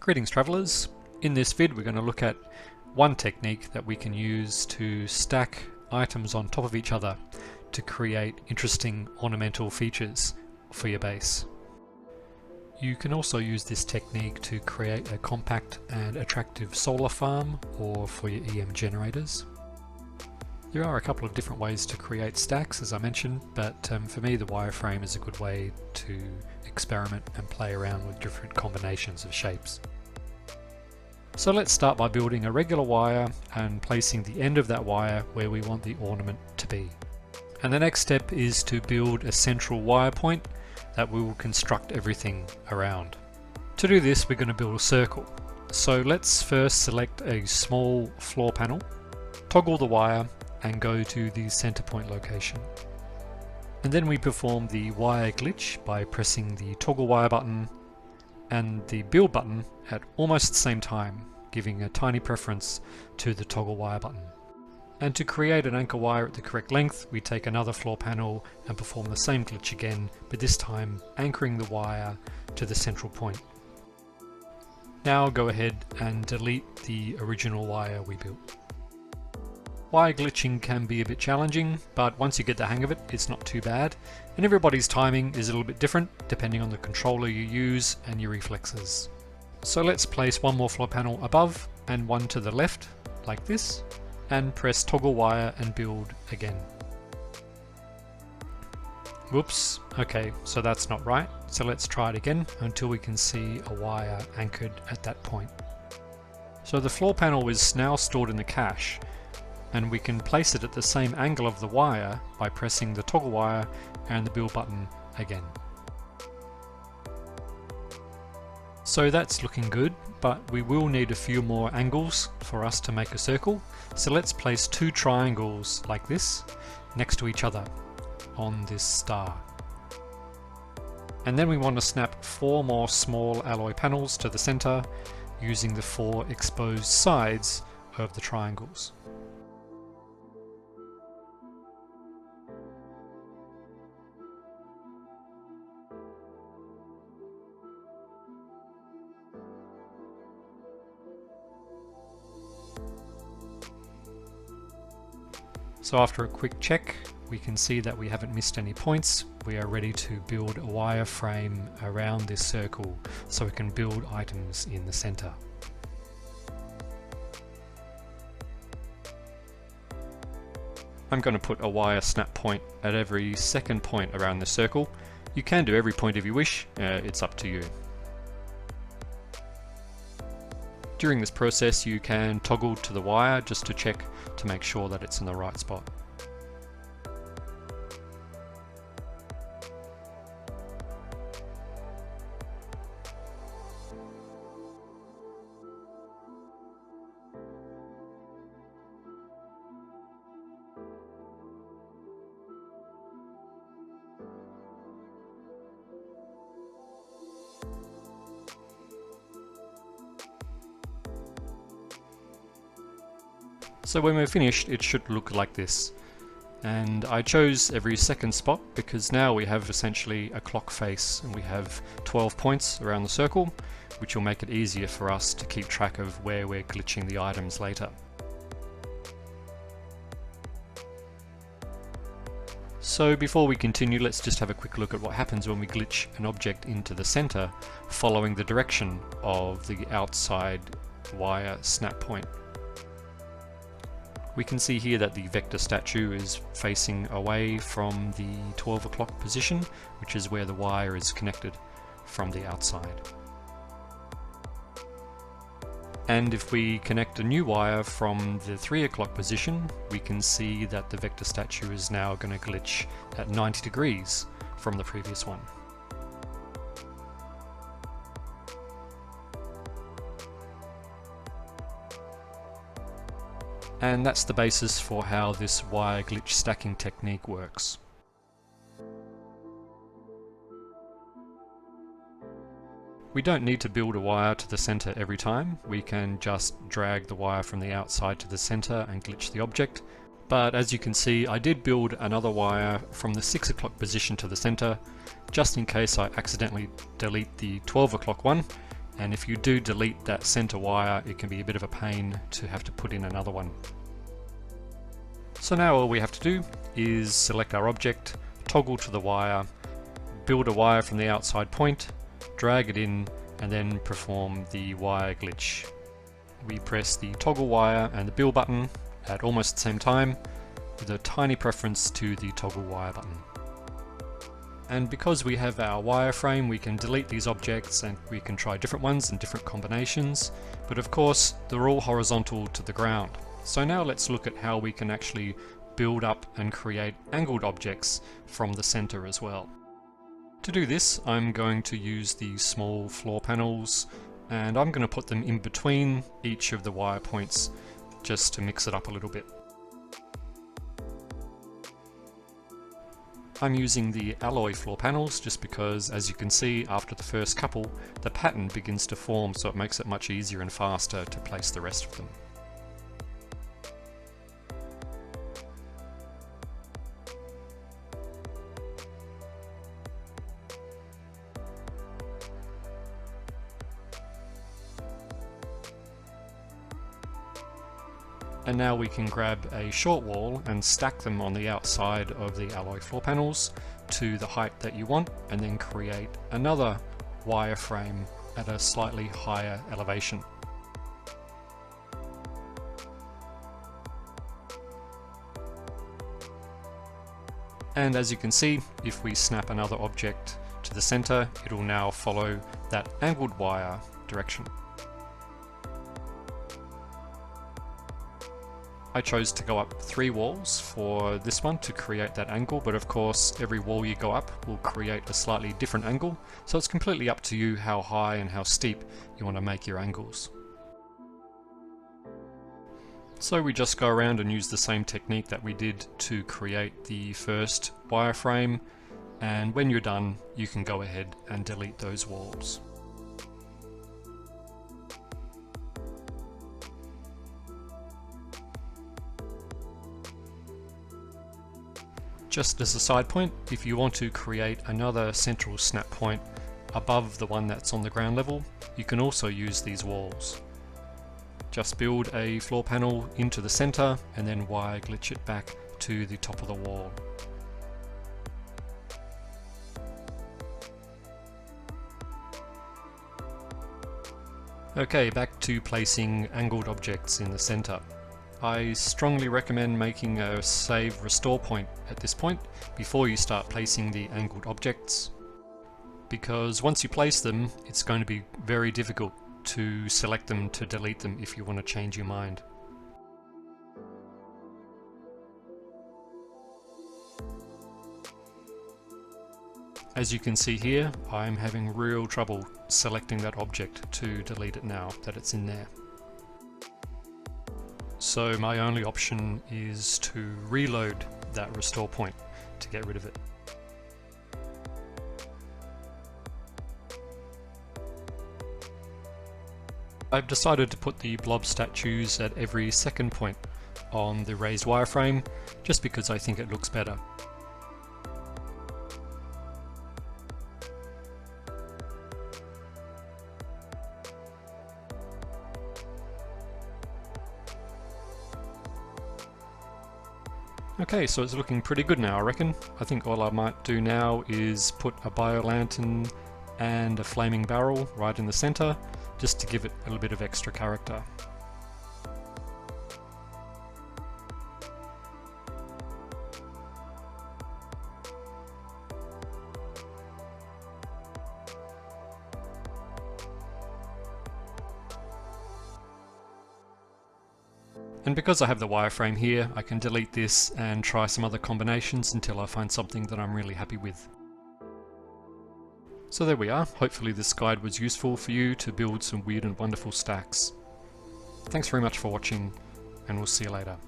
Greetings travellers. In this vid we're going to look at one technique that we can use to stack items on top of each other to create interesting ornamental features for your base. You can also use this technique to create a compact and attractive solar farm or for your EM generators. There are a couple of different ways to create stacks, as I mentioned, but for me the wireframe is a good way to experiment and play around with different combinations of shapes. So let's start by building a regular wire and placing the end of that wire where we want the ornament to be. And the next step is to build a central wire point that we will construct everything around. To do this, we're going to build a circle. So let's first select a small floor panel, toggle the wire and go to the center point location. And then we perform the wire glitch by pressing the toggle wire button and the build button at almost the same time, giving a tiny preference to the toggle wire button. And to create an anchor wire at the correct length, we take another floor panel and perform the same glitch again, but this time anchoring the wire to the central point. Now go ahead and delete the original wire we built. Wire glitching can be a bit challenging, but once you get the hang of it, it's not too bad. And everybody's timing is a little bit different depending on the controller you use and your reflexes. So let's place one more floor panel above and one to the left, like this, and press toggle wire and build again. Whoops, okay, so that's not right. So let's try it again until we can see a wire anchored at that point. So the floor panel is now stored in the cache, and we can place it at the same angle of the wire by pressing the toggle wire and the build button again. So that's looking good, but we will need a few more angles for us to make a circle. So let's place two triangles like this next to each other on this star. And then we want to snap 4 more small alloy panels to the center using the 4 exposed sides of the triangles. So after a quick check, we can see that we haven't missed any points. We are ready to build a wireframe around this circle so we can build items in the center. I'm going to put a wire snap point at every second point around the circle. You can do every point if you wish, it's up to you. During this process you can toggle to the wire just to check to make sure that it's in the right spot. So when we're finished, it should look like this. And I chose every second spot because now we have essentially a clock face and we have 12 points around the circle, which will make it easier for us to keep track of where we're glitching the items later. So before we continue, let's just have a quick look at what happens when we glitch an object into the center following the direction of the outside wire snap point. We can see here that the vector statue is facing away from the 12 o'clock position, which is where the wire is connected from the outside. And if we connect a new wire from the 3 o'clock position, we can see that the vector statue is now going to glitch at 90 degrees from the previous one. And that's the basis for how this wire glitch stacking technique works. We don't need to build a wire to the center every time. We can just drag the wire from the outside to the center and glitch the object. But as you can see, I did build another wire from the 6 o'clock position to the center, just in case I accidentally delete the 12 o'clock one, and if you do delete that center wire, it can be a bit of a pain to have to put in another one. So now all we have to do is select our object, toggle to the wire, build a wire from the outside point, drag it in, and then perform the wire glitch. We press the toggle wire and the build button at almost the same time, with a tiny preference to the toggle wire button. And because we have our wireframe, we can delete these objects and we can try different ones in different combinations, but of course they're all horizontal to the ground. So now let's look at how we can actually build up and create angled objects from the center as well. To do this, I'm going to use these small floor panels, and I'm going to put them in between each of the wire points just to mix it up a little bit. I'm using the alloy floor panels just because, as you can see, after the first couple, the pattern begins to form, so it makes it much easier and faster to place the rest of them. And now we can grab a short wall and stack them on the outside of the alloy floor panels to the height that you want, and then create another wireframe at a slightly higher elevation. And as you can see, if we snap another object to the center, it will now follow that angled wire direction. I chose to go up 3 walls for this one to create that angle, but of course every wall you go up will create a slightly different angle, so it's completely up to you how high and how steep you want to make your angles. So we just go around and use the same technique that we did to create the first wireframe, and when you're done you can go ahead and delete those walls. Just as a side point, if you want to create another central snap point above the one that's on the ground level, you can also use these walls. Just build a floor panel into the center and then wire glitch it back to the top of the wall. Okay, back to placing angled objects in the center. I strongly recommend making a save restore point at this point before you start placing the angled objects, because once you place them it's going to be very difficult to select them to delete them if you want to change your mind. As you can see here, I'm having real trouble selecting that object to delete it now that it's in there. So my only option is to reload that restore point to get rid of it. I've decided to put the blob statues at every second point on the raised wireframe just because I think it looks better. Okay, so it's looking pretty good now, I reckon. I think all I might do now is put a bio-lantern and a flaming barrel right in the center, just to give it a little bit of extra character. And because I have the wireframe here, I can delete this and try some other combinations until I find something that I'm really happy with. So there we are. Hopefully this guide was useful for you to build some weird and wonderful stacks. Thanks very much for watching, and we'll see you later.